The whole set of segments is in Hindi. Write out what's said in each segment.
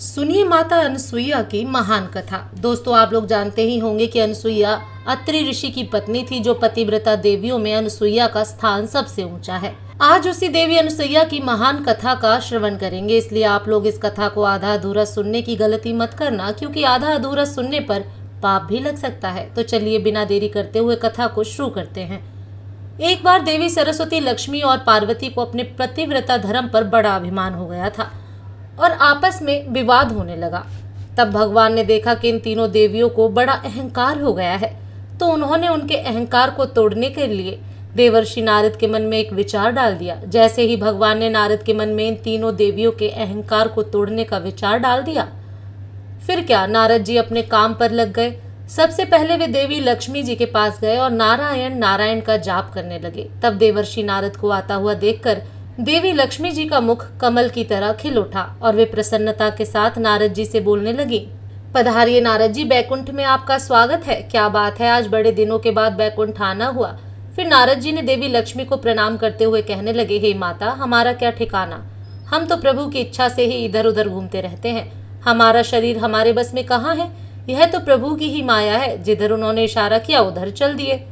सुनिए माता अनसुईया की महान कथा। दोस्तों, आप लोग जानते ही होंगे कि अनसुईया अत्रि ऋषि की पत्नी थी, जो पतिव्रता देवियों में अनसुईया का स्थान सबसे ऊंचा है। आज उसी देवी अनसुईया की महान कथा का श्रवण करेंगे, इसलिए आप लोग इस कथा को आधा अधूरा सुनने की गलती मत करना, क्योंकि आधा अधूरा सुनने पर पाप भी लग सकता है। तो चलिए बिना देरी करते हुए कथा को शुरू करते हैं। एक बार देवी सरस्वती, लक्ष्मी और पार्वती को अपने पतिव्रता धर्म पर बड़ा अभिमान हो गया था और आपस में विवाद होने लगा। तब भगवान ने देखा कि इन तीनों देवियों को बड़ा अहंकार हो गया है, तो उन्होंने उनके अहंकार को तोड़ने के लिए देवर्षि नारद के मन में एक विचार डाल दिया। जैसे ही भगवान ने नारद के मन में इन तीनों देवियों के अहंकार को तोड़ने का विचार डाल दिया, फिर क्या, नारद जी अपने काम पर लग गए। सबसे पहले वे देवी लक्ष्मी जी के पास गए और नारायण नारायण का जाप करने लगे। तब देवर्षि नारद को आता हुआ देखकर देवी लक्ष्मी जी का मुख कमल की तरह खिल उठा और वे प्रसन्नता के साथ नारद जी से बोलने लगी। पधारिए नारद जी, बैकुंठ में आपका स्वागत है। क्या बात है, आज बड़े दिनों के बाद बैकुंठ आना हुआ। फिर नारद जी ने देवी लक्ष्मी को प्रणाम करते हुए कहने लगे, हे माता, हमारा क्या ठिकाना, हम तो प्रभु की इच्छा से ही इधर उधर घूमते रहते हैं। हमारा शरीर हमारे बस में कहाँ है, यह तो प्रभु की ही माया है। जिधर उन्होंने इशारा किया उधर चल दिए।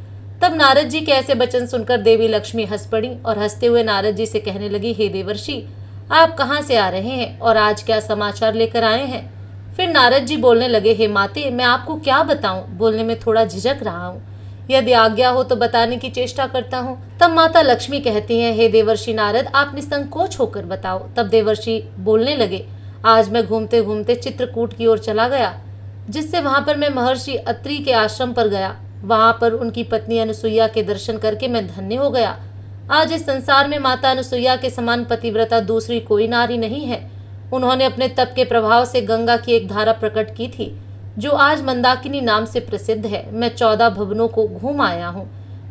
तब नारद जी के ऐसे वचन सुनकर देवी लक्ष्मी हंस पड़ी और हंसते हुए नारद जी से कहने लगी, हे देवर्षि, आप कहाँ से आ रहे हैं और आज क्या समाचार लेकर आए हैं। फिर नारद जी बोलने लगे, हे माते, मैं आपको क्या बताऊं, बोलने में थोड़ा झिझक रहा हूँ। यदि आज्ञा हो तो बताने की चेष्टा करता हूँ। तब माता लक्ष्मी कहती हैं, हे देवर्षि नारद, आप निसंकोच होकर बताओ। तब देवर्षि बोलने लगे, आज मैं घूमते घूमते चित्रकूट की ओर चला गया, जिससे वहां पर मैं महर्षि अत्रि के आश्रम पर गया। वहां पर उनकी पत्नी अनुसुईया के दर्शन करके मैं धन्य हो गया। आज इस संसार में माता अनुसुईया के समान पतिव्रता दूसरी कोई नारी नहीं है। उन्होंने अपने तप के प्रभाव से गंगा की एक धारा प्रकट की थी, जो आज मंदाकिनी नाम से प्रसिद्ध है। मैं 14 भवनों को घूम आया हूँ,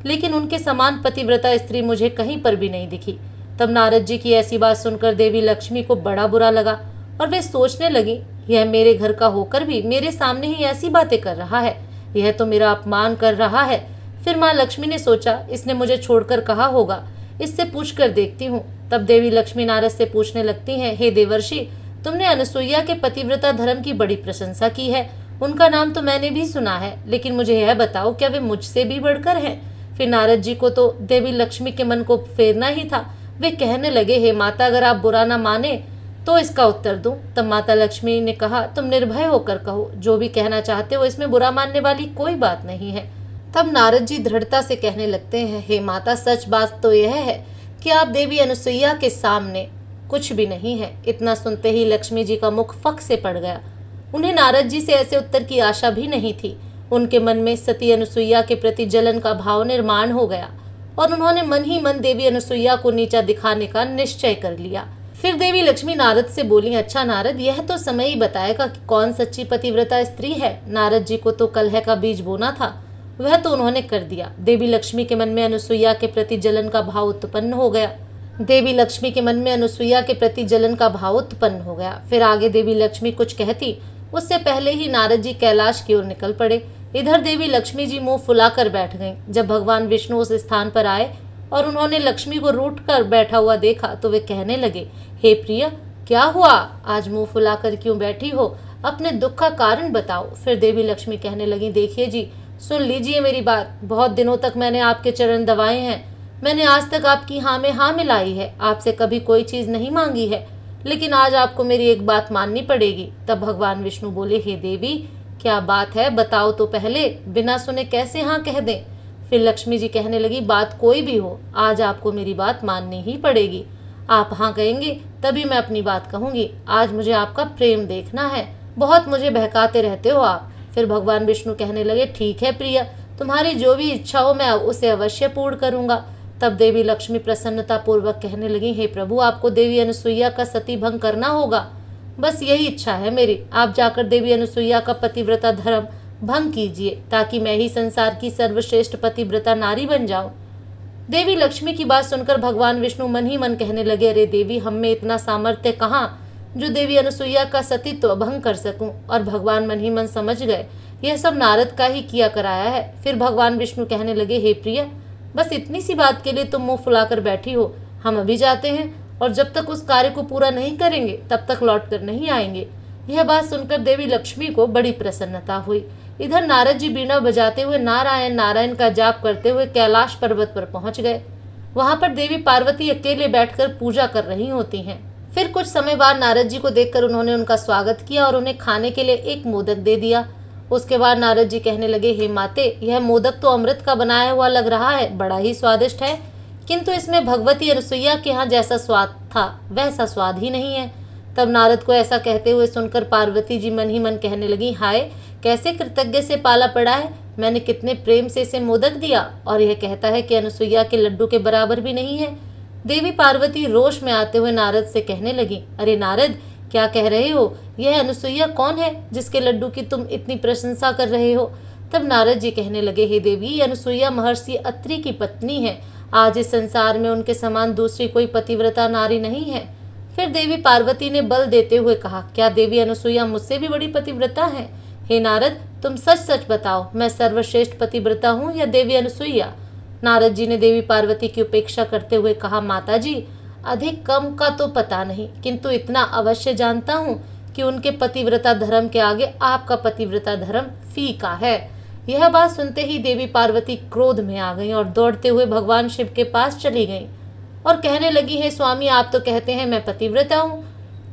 लेकिन उनके समान पतिव्रता स्त्री मुझे कहीं पर भी नहीं दिखी। तब नारद जी की ऐसी बात सुनकर देवी लक्ष्मी को बड़ा बुरा लगा और वे सोचने लगी, यह मेरे घर का होकर भी मेरे सामने ही ऐसी बातें कर रहा है, यह तो मेरा अपमान कर रहा है। फिर माँ लक्ष्मी ने सोचा, इसने मुझे छोड़कर कहा होगा, इससे पूछ कर देखती हूँ। तब देवी लक्ष्मी नारद से पूछने लगती हैं, हे देवर्षि, तुमने अनुसुईया के पतिव्रता धर्म की बड़ी प्रशंसा की है। उनका नाम तो मैंने भी सुना है, लेकिन मुझे यह बताओ, क्या वे मुझसे भी बढ़कर हैं। फिर नारद जी को तो देवी लक्ष्मी के मन को फेरना ही था। वे कहने लगे, हे माता, अगर आप बुरा ना माने तो इसका उत्तर दूं। तब माता लक्ष्मी ने कहा, तुम निर्भय होकर कहो, जो भी कहना चाहते हो, इसमें बुरा मानने वाली कोई बात नहीं है। तब नारद जी दृढ़ता से कहने लगते हैं, हे माता, सच बात तो यह है कि आप देवी अनुसुईया के सामने कुछ भी नहीं है। इतना सुनते ही लक्ष्मी जी का मुख फक से पड़ गया। उन्हें नारद जी से ऐसे उत्तर की आशा भी नहीं थी। उनके मन में सती अनुसुईया के प्रति जलन का भाव निर्माण हो गया और उन्होंने मन ही मन देवी अनुसुईया को नीचा दिखाने का निश्चय कर लिया। फिर देवी लक्ष्मी नारद से बोली, अच्छा नारद, यह तो समय ही बताएगा कि कौन सच्ची पतिव्रता स्त्री है। नारद जी को तो कलह का बीज बोना था, वह तो उन्होंने कर दिया। देवी लक्ष्मी के मन में अनुसुईया के प्रति जलन का भाव उत्पन्न हो गया। देवी लक्ष्मी के मन में अनुसुईया के प्रति जलन का भाव उत्पन्न हो गया। फिर आगे देवी लक्ष्मी कुछ कहती, उससे पहले ही नारद जी कैलाश की ओर निकल पड़े। इधर देवी लक्ष्मी जी मुंह फुलाकर बैठ गईं। जब भगवान विष्णु उस स्थान पर आए और उन्होंने लक्ष्मी को रूठ कर बैठा हुआ देखा, तो वे कहने लगे, हे प्रिय, क्या हुआ, आज मुंह फुलाकर क्यों बैठी हो, अपने दुख का कारण बताओ। फिर देवी लक्ष्मी कहने लगी, देखिए जी, सुन लीजिए मेरी बात। बहुत दिनों तक मैंने आपके चरण दबाए हैं। मैंने आज तक आपकी हाँ में हाँ मिलाई है, आपसे कभी कोई चीज नहीं मांगी है, लेकिन आज आपको मेरी एक बात माननी पड़ेगी। तब भगवान विष्णु बोले, हे देवी, क्या बात है, बताओ तो पहले, बिना सुने कैसे हाँ कह दें। फिर लक्ष्मी जी कहने लगी, बात कोई भी हो, आज आपको मेरी बात माननी ही पड़ेगी। आप हाँ कहेंगे तभी मैं अपनी बात कहूंगी। आज मुझे आपका प्रेम देखना है, बहुत मुझे बहकाते रहते हो आप। फिर भगवान विष्णु कहने लगे, ठीक है प्रिय, तुम्हारी जो भी इच्छा हो मैं उसे अवश्य पूर्ण करूंगा। तब देवी लक्ष्मी प्रसन्नता पूर्वक कहने लगी, हे प्रभु, आपको देवी अनुसुईया का सती भंग करना होगा। बस यही इच्छा है मेरी, आप जाकर देवी अनुसुईया का पतिव्रता धर्म भंग कीजिए, ताकि मैं ही संसार की सर्वश्रेष्ठ पतिव्रता नारी बन जाऊं। देवी लक्ष्मी की बात सुनकर भगवान विष्णु मन ही मन कहने लगे, अरे देवी, हम में इतना सामर्थ्य कहाँ जो देवी अनुसुईया का सतीत्व भंग कर सकूं। और भगवान मन ही मन समझ गए, यह सब नारद का ही किया कराया है। फिर भगवान विष्णु कहने लगे, हे प्रिय, बस इतनी सी बात के लिए तुम मुंह फुलाकर बैठी हो, हम अभी जाते हैं और जब तक उस कार्य को पूरा नहीं करेंगे तब तक लौट कर नहीं आएंगे। यह बात सुनकर देवी लक्ष्मी को बड़ी प्रसन्नता हुई। इधर नारद जी बीणा बजाते हुए नारायण नारायण का जाप करते हुए कैलाश पर्वत पर पहुंच गए। वहां पर देवी पार्वती अकेले बैठकर पूजा कर रही होती हैं। फिर कुछ समय बाद नारद जी को देखकर उन्होंने उनका स्वागत किया और उन्हें खाने के लिए एक मोदक दे दिया। उसके बाद नारद जी कहने लगे, हे माते, यह मोदक तो अमृत का बनाया हुआ लग रहा है, बड़ा ही स्वादिष्ट है, किंतु इसमें भगवती अनुसुईया के यहाँ जैसा स्वाद था वैसा स्वाद ही नहीं है। तब नारद को ऐसा कहते हुए सुनकर पार्वती जी मन ही मन कहने लगी, हाय, कैसे कृतज्ञ से पाला पड़ा है, मैंने कितने प्रेम से इसे मोदक दिया और यह कहता है कि अनुसुईया के लड्डू के बराबर भी नहीं है। देवी पार्वती रोष में आते हुए नारद से कहने लगी, अरे नारद, क्या कह रहे हो? यह अनुसुईया कौन है जिसके लड्डू की तुम इतनी प्रशंसा कर रहे हो? तब नारद जी कहने लगे, हे देवी, अनुसुईया महर्षि अत्रि की पत्नी है। आज इस संसार में उनके समान दूसरी कोई पतिव्रता नारी नहीं है। फिर देवी पार्वती ने बल देते हुए कहा, क्या देवी अनुसुईया मुझसे भी बड़ी पतिव्रता है? हे नारद, तुम सच सच बताओ, मैं सर्वश्रेष्ठ पतिव्रता हूँ या देवी अनुसुईया? नारद जी ने देवी पार्वती की उपेक्षा करते हुए कहा, माता जी, अधिक कम का तो पता नहीं, किंतु इतना अवश्य जानता हूँ कि उनके पतिव्रता धर्म के आगे आपका पतिव्रता धर्म फीका है। यह बात सुनते ही देवी पार्वती क्रोध में आ गईं और दौड़ते हुए भगवान शिव के पास चली गईं और कहने लगी, हे स्वामी, आप तो कहते हैं मैं पतिव्रता हूँ,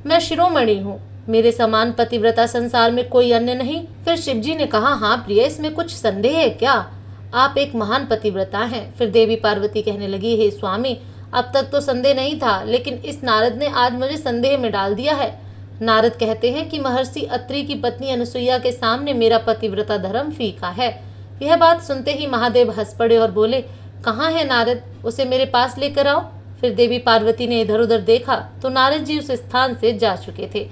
मैं शिरोमणि हूँ, मेरे समान पतिव्रता संसार में कोई अन्य नहीं। फिर शिव जी ने कहा, हाँ प्रिय, इसमें कुछ संदेह है क्या? आप एक महान पतिव्रता हैं। फिर देवी पार्वती कहने लगी, हे स्वामी, अब तक तो संदेह नहीं था, लेकिन इस नारद ने आज मुझे संदेह में डाल दिया है। नारद कहते हैं कि महर्षि अत्रि की पत्नी अनुसुईया के सामने मेरा पतिव्रता धर्म फीका है। यह बात सुनते ही महादेव हंस पड़े और बोले, कहाँ है नारद, उसे मेरे पास लेकर आओ। फिर देवी पार्वती ने इधर उधर देखा तो नारद जी उस स्थान से जा चुके थे।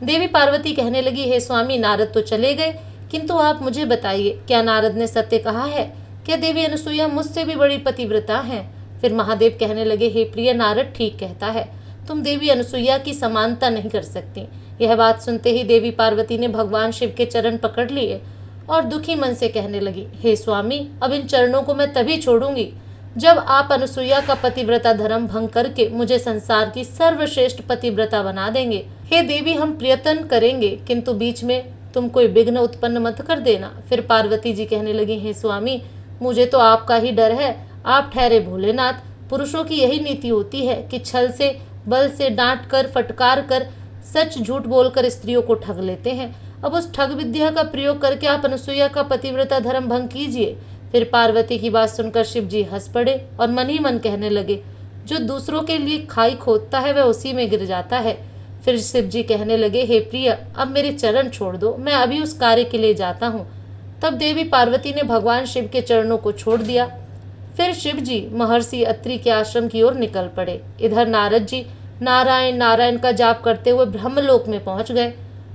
देवी पार्वती कहने लगी, हे स्वामी, नारद तो चले गए, किंतु आप मुझे बताइए, क्या नारद ने सत्य कहा है? क्या देवी अनुसुईया मुझसे भी बड़ी पतिव्रता है? फिर महादेव कहने लगे, हे प्रिय, नारद ठीक कहता है, तुम देवी अनुसुईया की समानता नहीं कर सकती। यह बात सुनते ही देवी पार्वती ने भगवान शिव के चरण पकड़ लिए और दुखी मन से कहने लगी, हे स्वामी, अब इन चरणों को मैं तभी छोड़ूंगी जब आप अनुसुईया का पतिव्रता धर्म भंग करके मुझे संसार की सर्वश्रेष्ठ पतिव्रता बना देंगे। हे देवी, हम प्रयत्न करेंगे, किंतु बीच में तुम कोई विघ्न उत्पन्न मत कर देना। फिर पार्वती जी कहने लगी, हे स्वामी, मुझे तो आपका ही डर है, आप ठहरे भोलेनाथ। पुरुषों की यही नीति होती है कि छल से, बल से, डांट कर, फटकार कर, सच झूठ बोलकर स्त्रियों को ठग लेते हैं। अब उस ठग विद्या का प्रयोग करके आप अनुसुईया का पतिव्रता धर्म भंग कीजिए। फिर पार्वती की बात सुनकर शिव जी हंस पड़े और मन ही मन कहने लगे, जो दूसरों के लिए खाई खोदता है वह उसी में गिर जाता है। फिर शिव जी कहने लगे, हे प्रिय, अब मेरे चरण छोड़ दो, मैं अभी उस कार्य के लिए जाता हूँ। तब देवी पार्वती ने भगवान शिव के चरणों को छोड़ दिया। फिर शिव जी महर्षि अत्रि के आश्रम की ओर निकल पड़े। इधर नारद जी नारायण नारायण का जाप करते हुए ब्रह्मलोक में पहुंच गए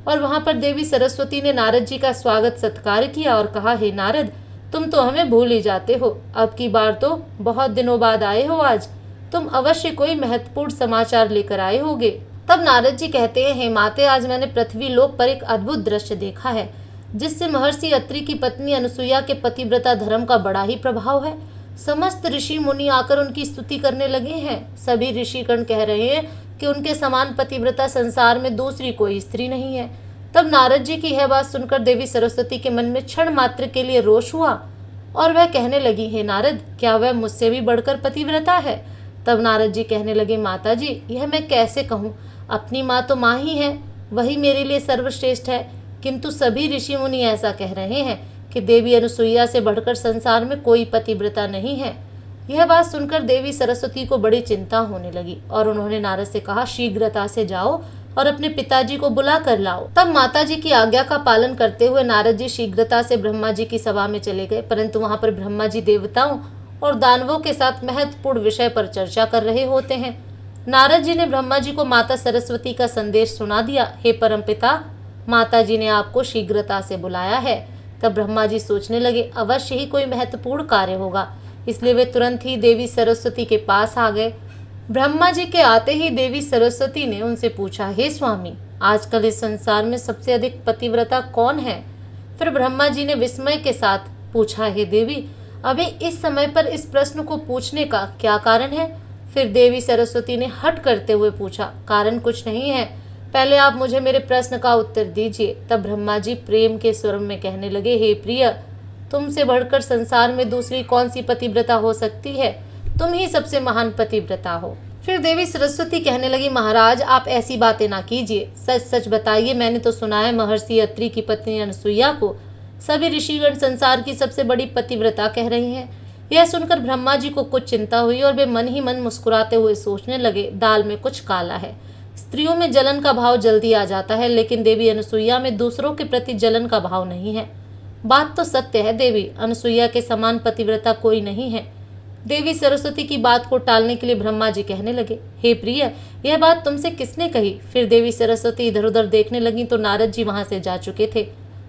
और वहां पर देवी सरस्वती ने नारद जी का स्वागत सत्कार किया और कहा, हे नारद, तुम तो हमें भूल ही जाते हो, अब की बार तो बहुत दिनों बाद आए हो, आज तुम अवश्य कोई महत्वपूर्ण समाचार लेकर आए होगे। तब नारद जी कहते हैं, हे माते, आज मैंने पृथ्वी लोक पर एक अद्भुत दृश्य देखा है, जिससे महर्षि अत्रि की पत्नी अनुसुईया के पतिव्रता धर्म का बड़ा ही प्रभाव है। समस्त ऋषि मुनि आकर उनकी स्तुति करने लगे हैं। सभी ऋषिगण कह रहे हैं कि उनके समान पतिव्रता संसार में दूसरी कोई स्त्री नहीं है। तब नारद जी की यह बात सुनकर देवी सरस्वती के मन में क्षण मात्र के लिए रोष हुआ और वह कहने लगी, हे नारद, क्या वह मुझसे भी बढ़कर पतिव्रता है? तब नारद जी कहने लगे, माता जी, यह मैं कैसे कहूँ, अपनी माँ तो माँ ही है, वही मेरे लिए सर्वश्रेष्ठ है, किंतु सभी ऋषि मुनि ऐसा कह रहे हैं कि देवी अनुसुईया से बढ़कर संसार में कोई पतिव्रता नहीं है। यह बात सुनकर देवी सरस्वती को बड़ी चिंता होने लगी और उन्होंने नारद से कहा, शीघ्रता से जाओ और अपने पिताजी को बुला कर लाओ। तब माताजी की आज्ञा का पालन करते हुए नारद जी शीघ्रता से ब्रह्मा जी की सभा में चले गए, परंतु वहां पर ब्रह्मा जी देवताओं और दानवों के साथ महत्वपूर्ण विषय पर चर्चा कर रहे होते हैं। नारद जी ने ब्रह्मा जी को माता सरस्वती का संदेश सुना दिया, हे परमपिता, माता जी ने आपको शीघ्रता से बुलाया है। तब ब्रह्मा जी सोचने लगे, अवश्य ही कोई महत्वपूर्ण कार्य होगा, इसलिए वे तुरंत ही देवी सरस्वती के पास आ गए। ब्रह्मा जी के आते ही देवी सरस्वती ने उनसे पूछा, हे स्वामी, आजकल इस संसार में सबसे अधिक पतिव्रता कौन है? फिर ब्रह्मा जी ने विस्मय के साथ पूछा, हे देवी, अभी इस समय पर इस प्रश्न को पूछने का क्या कारण है? फिर देवी सरस्वती ने हट करते हुए पूछा, कारण कुछ नहीं है, पहले आप मुझे मेरे प्रश्न का उत्तर दीजिए। तब ब्रह्मा जी प्रेम के स्वर में कहने लगे, हे प्रिय, तुमसे बढ़कर संसार में दूसरी कौन सी पतिव्रता हो सकती है? तुम ही सबसे महान पतिव्रता हो। फिर देवी सरस्वती कहने लगी, महाराज आप ऐसी बातें ना कीजिए, सच सच बताइए। मैंने तो सुना है महर्षि अत्रि की पत्नी अनसुईया को सभी ऋषिगण संसार की सबसे बड़ी पतिव्रता कह रही हैं। यह सुनकर ब्रह्मा जी को कुछ चिंता हुई और वे मन ही मन मुस्कुराते हुए सोचने लगे, दाल में कुछ काला है। स्त्रियों में जलन का भाव जल्दी आ जाता है, लेकिन देवी अनसुईया में दूसरों के प्रति जलन का भाव नहीं है। बात तो सत्य है देवी, अनसुईया के समान पतिव्रता कोई नहीं है। देवी सरस्वती की बात को टालने के लिए ब्रह्मा जी कहने लगे, हे प्रिय, यह बात तुमसे किसने कही? फिर देवी सरस्वती इधर उधर देखने लगी तो नारद जी वहां से जा चुके थे।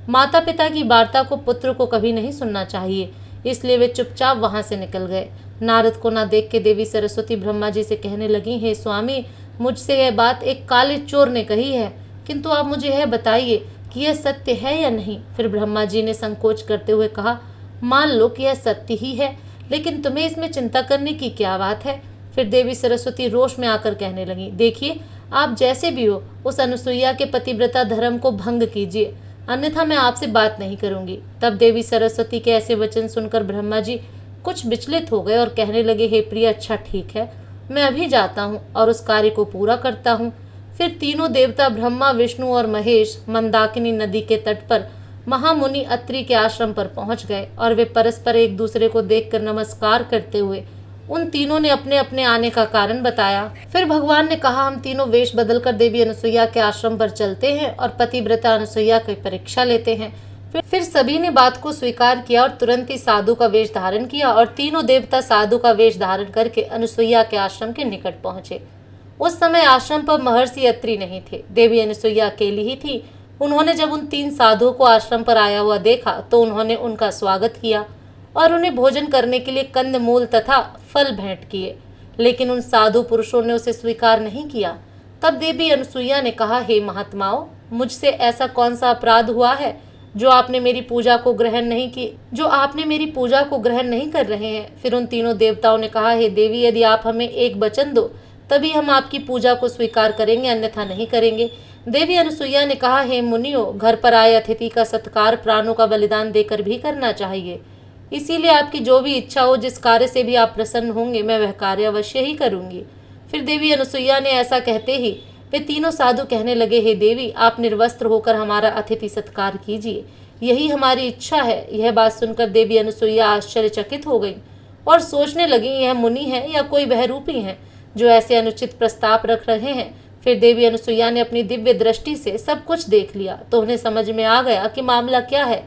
माता पिता की वार्ता को पुत्र को कभी नहीं सुनना चाहिए, इसलिए वे चुपचाप वहां से निकल गए। नारद को न देख के देवी सरस्वती ब्रह्मा जी से कहने लगी, हे स्वामी, मुझसे यह बात एक काले चोर ने कही है, किंतु आप मुझे यह बताइए कि यह सत्य है या नहीं। फिर ब्रह्मा जी ने संकोच करते हुए कहा, मान लो कि यह सत्य ही है, लेकिन तुम्हें इसमें चिंता करने की क्या बात है? फिर देवी सरस्वती रोष में आकर कहने लगी, देखिए, आप जैसे भी हो उस अनसुईया के पतिव्रता धर्म को भंग कीजिए, अन्यथा मैं आपसे बात नहीं करूंगी। तब देवी सरस्वती के ऐसे वचन सुनकर ब्रह्मा जी कुछ विचलित हो गए और कहने लगे, हे प्रिय, अच्छा ठीक है, मैं अभी जाता हूँ और उस कार्य को पूरा करता हूँ। फिर तीनों देवता ब्रह्मा, विष्णु और महेश मंदाकिनी नदी के तट पर महामुनि अत्रि के आश्रम पर पहुंच गए और वे परस्पर एक दूसरे को देखकर नमस्कार करते हुए उन तीनों ने अपने अपने आने का कारण बताया। फिर भगवान ने कहा, हम तीनों वेश बदलकर देवी अनसुईया के आश्रम पर चलते हैं और पतिव्रता अनसुईया की परीक्षा लेते हैं। फिर सभी ने बात को स्वीकार किया और तुरंत ही साधु का वेश धारण किया और तीनों देवता साधु का वेश धारण करके अनसुईया के आश्रम के निकट पहुंचे। उस समय आश्रम पर महर्षि अत्रि नहीं थे, देवी अनसुईया अकेली ही थी। उन्होंने जब उन तीन साधुओं को आश्रम पर आया हुआ देखा तो उन्होंने उनका स्वागत किया और उन्हें भोजन करने के लिए कंद मूल तथा फल भेंट किए, लेकिन उन साधु पुरुषों ने उसे स्वीकार नहीं किया। तब देवी अनसुईया ने कहा, हे महात्माओं, मुझसे ऐसा कौन सा अपराध हुआ है जो आपने मेरी पूजा को ग्रहण नहीं कर रहे हैं? फिर उन तीनों देवताओं ने कहा, हे देवी, यदि आप हमें एक वचन दो तभी हम आपकी पूजा को स्वीकार करेंगे, अन्यथा नहीं करेंगे। देवी अनसुईया ने कहा, हे मुनियों, घर पर आए अतिथि का सत्कार प्राणों का बलिदान देकर भी करना चाहिए, इसीलिए आपकी जो भी इच्छा हो, जिस कार्य से भी आप प्रसन्न होंगे, मैं वह कार्य अवश्य ही करूंगी। फिर देवी अनसुईया ने ऐसा कहते ही वे तीनों साधु कहने लगे, हे देवी, आप निर्वस्त्र होकर हमारा अतिथि सत्कार कीजिए, यही हमारी इच्छा है। यह बात सुनकर देवी अनसुईया आश्चर्यचकित हो गई और सोचने लगी, यह मुनि है या कोई बहरूपी है जो ऐसे अनुचित प्रस्ताव रख रहे हैं। फिर देवी अनसुईया ने अपनी दिव्य दृष्टि से सब कुछ देख लिया तो उन्हें समझ में आ गया कि मामला क्या है,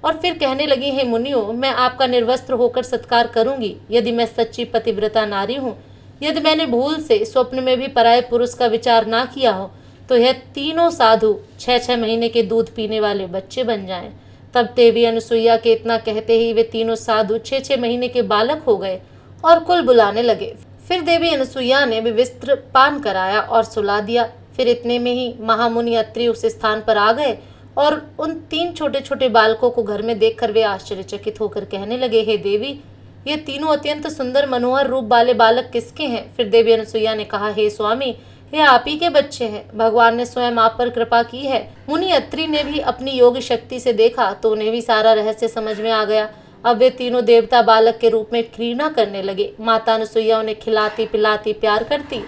और फिर कहने लगी, हे मुनियों, मैं आपका निर्वस्त्र होकर सत्कार करूंगी यदि मैं सच्ची पतिव्रता नारी हूँ। यदि मैंने भूल से स्वप्न में भी पराये पुरुष का विचार ना किया हो तो यह तीनों साधु 6-6 महीने के दूध पीने वाले बच्चे बन जाएं। तब देवी अनसुईया के इतना कहते ही वे तीनों साधु 6-6 महीने के बालक हो गए और कुल बुलाने लगे। फिर देवी अनसुईया ने विविस्त्र पान कराया और सुला दिया। फिर इतने में ही महामुनि अत्रि उस स्थान पर आ गए और उन 3 छोटे छोटे बालकों को घर में देखकर वे आश्चर्यचकित होकर कहने लगे, हे देवी, ये तीनों अत्यंत सुंदर मनोहर रूप वाले बालक किसके हैं? फिर देवी अनसुईया ने कहा, हे स्वामी, ये आप ही के बच्चे हैं, भगवान ने स्वयं आप पर कृपा की है। मुनि अत्रि ने भी अपनी योग शक्ति से देखा तो उन्हें भी सारा रहस्य समझ में आ गया। अब वे तीनों देवता बालक के रूप में क्रीड़ा करने लगे। माता अनसुईया उन्हें खिलाती पिलाती प्यार करती।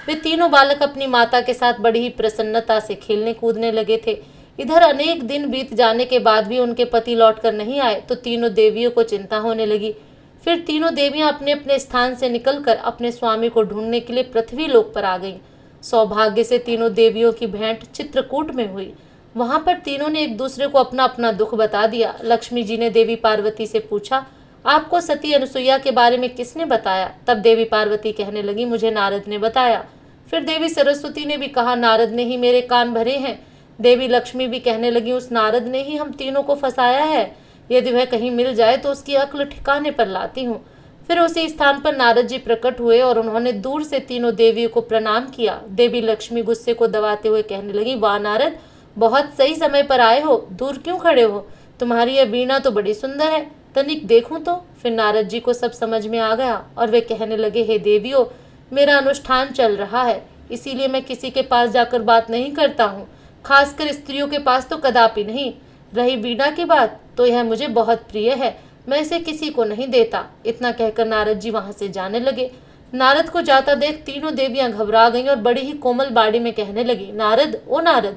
वे तीनों बालक अपनी माता के साथ बड़ी ही प्रसन्नता से खेलने कूदने लगे थे। इधर अनेक दिन बीत जाने के बाद भी उनके पति लौटकर नहीं आए तो तीनों देवियों को चिंता होने लगी। फिर तीनों देवियां अपने अपने स्थान से निकलकर अपने स्वामी को ढूंढने के लिए पृथ्वी लोक पर आ गईं। सौभाग्य से तीनों देवियों की भेंट चित्रकूट में हुई। वहां पर तीनों ने एक दूसरे को अपना अपना दुख बता दिया। लक्ष्मी जी ने देवी पार्वती से पूछा, आपको सती अनसुईया के बारे में किसने बताया? तब देवी पार्वती कहने लगी, मुझे नारद ने बताया। फिर देवी सरस्वती ने भी कहा, नारद ने ही मेरे कान भरे हैं। देवी लक्ष्मी भी कहने लगी, उस नारद ने ही हम तीनों को फंसाया है। यदि वह कहीं मिल जाए तो उसकी अक्ल ठिकाने पर लाती हूँ। फिर उसी स्थान पर नारद जी प्रकट हुए और उन्होंने दूर से तीनों देवियों को प्रणाम किया। देवी लक्ष्मी गुस्से को दबाते हुए कहने लगी, वाह नारद, बहुत सही समय पर आए हो, दूर क्यों खड़े हो? तुम्हारी यह वीणा तो बड़ी सुंदर है, तनिक देखूं तो। फिर नारद जी को सब समझ में आ गया और वे कहने लगे, हे देवियों, मेरा अनुष्ठान चल रहा है, इसीलिए मैं किसी के पास जाकर बात नहीं करता हूँ, खासकर स्त्रियों के पास तो कदापि नहीं। रही वीणा की बात, तो यह मुझे बहुत प्रिय है, मैं इसे किसी को नहीं देता। इतना कहकर नारद जी वहां से जाने लगे। नारद को जाता देख तीनों देवियां घबरा गईं और बड़ी ही कोमल बाड़ी में कहने लगी, नारद, ओ नारद,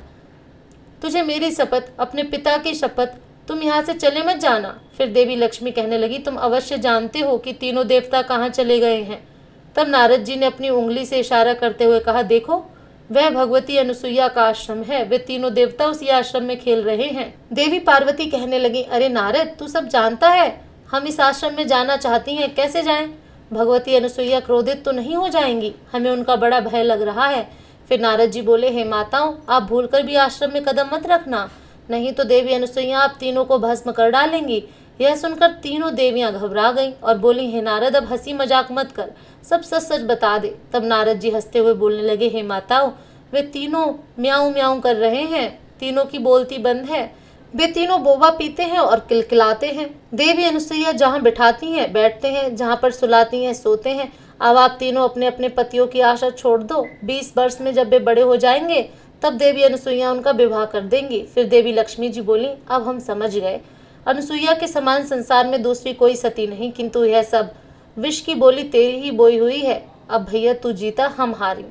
तुझे मेरी शपथ, अपने पिता की शपथ, तुम यहाँ से चले मत जाना। फिर देवी लक्ष्मी कहने लगी, तुम अवश्य जानते हो कि तीनों देवता कहाँ चले गए हैं। तब नारद जी ने अपनी उंगली से इशारा करते हुए कहा, देखो, वह भगवती अनुसुईया का आश्रम है, वे तीनों देवता उसी आश्रम में खेल रहे हैं। देवी पार्वती कहने लगी, अरे नारद, तू सब जानता है, हम इस आश्रम में जाना चाहती हैं, कैसे जाएं? भगवती अनुसुईया क्रोधित तो नहीं हो जाएंगी, हमें उनका बड़ा भय लग रहा है। फिर नारद जी बोले, हे माताओं, आप भूलकर भी आश्रम में कदम मत रखना, नहीं तो देवी अनुसुईया आप तीनों को भस्म कर डालेंगी। यह सुनकर तीनों देवियां घबरा गईं और बोली, हे नारद, अब हंसी मजाक मत कर, सब सच सच बता दे। तब नारद जी हंसते हुए बोलने लगे, हे माताओं, वे तीनों म्याऊं म्याऊं कर रहे हैं, तीनों की बोलती बंद है, वे तीनों बोबा पीते हैं और किलकिलाते हैं। देवी अनुसुईया जहाँ बिठाती हैं बैठते हैं, जहाँ पर सुलाती हैं सोते हैं। अब आप तीनों अपने अपने पतियों की आशा छोड़ दो, 20 वर्ष में जब वे बड़े हो जाएंगे तब देवी अनुसुईया उनका विवाह कर देंगी। फिर देवी लक्ष्मी जी बोली, अब हम समझ गए, अनुसुईया के समान संसार में दूसरी कोई सती नहीं, किंतु यह सब विष की बोली तेरी ही बोई हुई है। अब भैया तू जीता, हम हारी,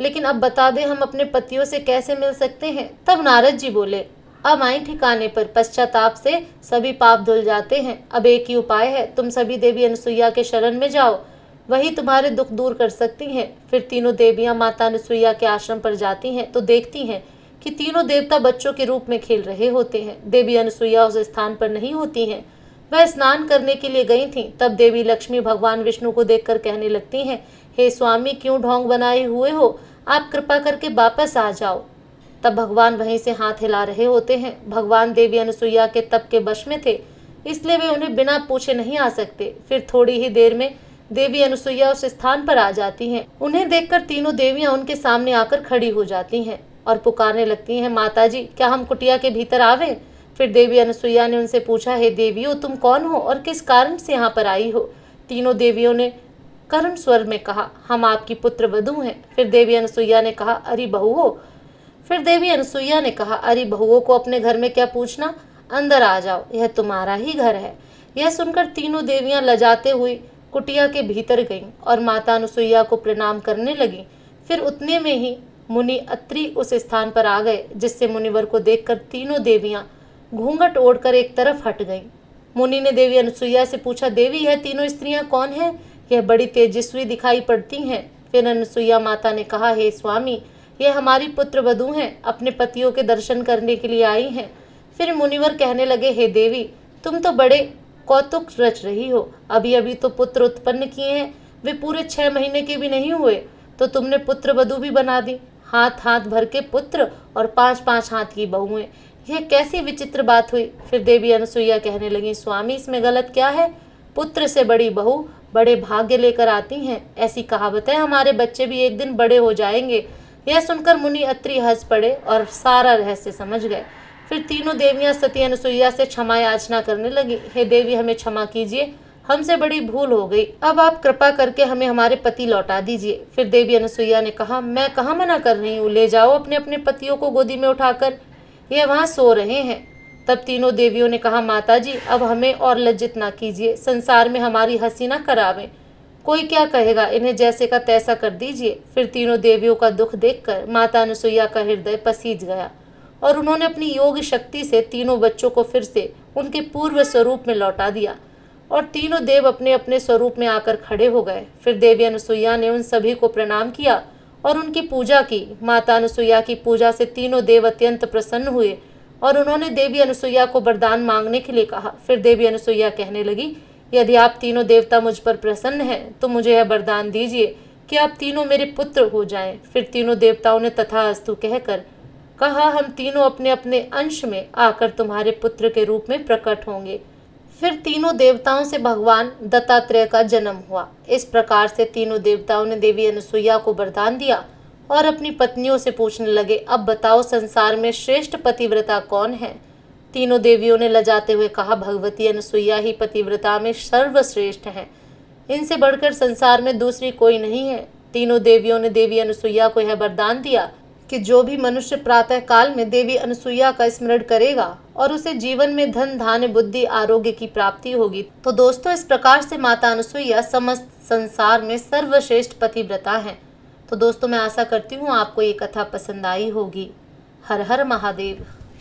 लेकिन अब बता दे, हम अपने पतियों से कैसे मिल सकते हैं? तब नारद जी बोले, अब आई ठिकाने पर, पश्चाताप से सभी पाप धुल जाते हैं। अब एक ही उपाय है, तुम सभी देवी अनुसुईया के शरण में जाओ, वही तुम्हारे दुख दूर कर सकती हैं। फिर तीनों देवियां माता अनुसुईया के आश्रम पर जाती हैं तो देखती हैं कि तीनों देवता बच्चों के रूप में खेल रहे होते हैं। देवी अनुसुईया उस स्थान पर नहीं होती हैं, वह स्नान करने के लिए गई थीं। तब देवी लक्ष्मी भगवान विष्णु को देखकर कहने लगती हैं, हे स्वामी, क्यों ढोंग बनाए हुए हो, आप कृपा करके वापस आ जाओ। तब भगवान वहीं से हाथ हिला रहे होते हैं। भगवान देवी अनुसुईया के तप के वश में थे, इसलिए वे उन्हें बिना पूछे नहीं आ सकते। फिर थोड़ी ही देर में देवी अनुसुईया उस स्थान पर आ जाती हैं। उन्हें देखकर तीनों देवियां उनके सामने आकर खड़ी हो जाती हैं और पुकारने लगती हैं, माता जी, क्या हम कुटिया के भीतर आवे? फिर देवी अनुसुईया ने उनसे पूछा, हे देवियों, तुम कौन हो और किस कारण से यहाँ पर आई हो? तीनों देवियों ने करुण स्वर में कहा, हम आपकी पुत्र वधू हैं। फिर देवी अनुसुईया ने कहा, अरे बहुओं। फिर देवी अनुसुईया ने कहा, अरे बहुओं को अपने घर में क्या पूछना, अंदर आ जाओ, यह तुम्हारा ही घर है। यह सुनकर तीनों देवियां लजाते हुई कुटिया के भीतर गईं और माता अनुसुईया को प्रणाम करने लगीं। फिर उतने में ही मुनि अत्रि उस स्थान पर आ गए, जिससे मुनिवर को देखकर तीनों देवियां घूंघट ओढ़कर एक तरफ हट गईं। मुनि ने देवी अनुसुईया से पूछा, देवी, यह तीनों स्त्रियां कौन हैं? यह बड़ी तेजस्वी दिखाई पड़ती हैं। फिर अनुसुईया माता ने कहा, हे स्वामी, यह हमारी पुत्र वधू हैं, अपने पतियों के दर्शन करने के लिए आई हैं। फिर मुनिवर कहने लगे, हे देवी, तुम तो बड़े कौतुक रच रही हो, अभी अभी तो पुत्र उत्पन्न किए हैं, वे पूरे 6 महीने के भी नहीं हुए, तो तुमने पुत्र वधू भी बना दी, हाथ हाथ भर के पुत्र और 5-5 हाथ की बहुएं, यह कैसी विचित्र बात हुई? फिर देवी अनुसुईया कहने लगी, स्वामी, इसमें गलत क्या है? पुत्र से बड़ी बहू बड़े भाग्य लेकर आती हैं, ऐसी कहावत है, हमारे बच्चे भी एक दिन बड़े हो जाएंगे। यह सुनकर मुनि अत्रि हंस पड़े और सारा रहस्य समझ गए। फिर तीनों देवियां सती अनुसुईया से क्षमा याचना करने लगी, हे देवी, हमें क्षमा कीजिए, हमसे बड़ी भूल हो गई, अब आप कृपा करके हमें हमारे पति लौटा दीजिए। फिर देवी अनुसुईया ने कहा, मैं कहाँ मना कर रही हूँ, ले जाओ अपने अपने पतियों को गोदी में उठाकर, यह वहाँ सो रहे हैं। तब तीनों देवियों ने कहा, माता जी, अब हमें और लज्जित ना कीजिए, संसार में हमारी हंसी ना करावें, कोई क्या कहेगा, इन्हें जैसे का तैसा कर दीजिए। फिर तीनों देवियों का दुख देखकर माता अनुसुईया का हृदय पसीज गया और उन्होंने अपनी योग शक्ति से तीनों बच्चों को फिर से उनके पूर्व स्वरूप में लौटा दिया और तीनों देव अपने अपने स्वरूप में आकर खड़े हो गए। फिर देवी अनुसुईया ने उन सभी को प्रणाम किया और उनकी पूजा की। माता अनुसुईया की पूजा से तीनों देव अत्यंत प्रसन्न हुए और उन्होंने देवी अनुसुईया को वरदान मांगने के लिए कहा। फिर देवी अनुसुईया कहने लगी, यदि आप तीनों देवता मुझ पर प्रसन्न हैं तो मुझे यह वरदान दीजिए कि आप तीनों मेरे पुत्र हो जाएं। फिर तीनों देवताओं ने तथास्तु कहकर कहा, हम तीनों अपने अपने अंश में आकर तुम्हारे पुत्र के रूप में प्रकट होंगे। फिर तीनों देवताओं से भगवान दत्तात्रेय का जन्म हुआ। इस प्रकार से तीनों देवताओं ने देवी अनुसुईया को वरदान दिया और अपनी पत्नियों से पूछने लगे, अब बताओ संसार में श्रेष्ठ पतिव्रता कौन है? तीनों देवियों ने लजाते हुए कहा, भगवती अनुसुईया ही पतिव्रता में सर्वश्रेष्ठ हैं, इनसे बढ़कर संसार में दूसरी कोई नहीं है। तीनों देवियों ने देवी अनुसुईया को यह वरदान दिया कि जो भी मनुष्य प्रातः काल में देवी अनुसुईया का स्मरण करेगा और उसे जीवन में धन धान्य बुद्धि आरोग्य की प्राप्ति होगी। तो दोस्तों, इस प्रकार से माता अनुसुईया समस्त संसार में सर्वश्रेष्ठ पतिव्रता है। तो दोस्तों, मैं आशा करती हूँ आपको ये कथा पसंद आई होगी। हर हर महादेव।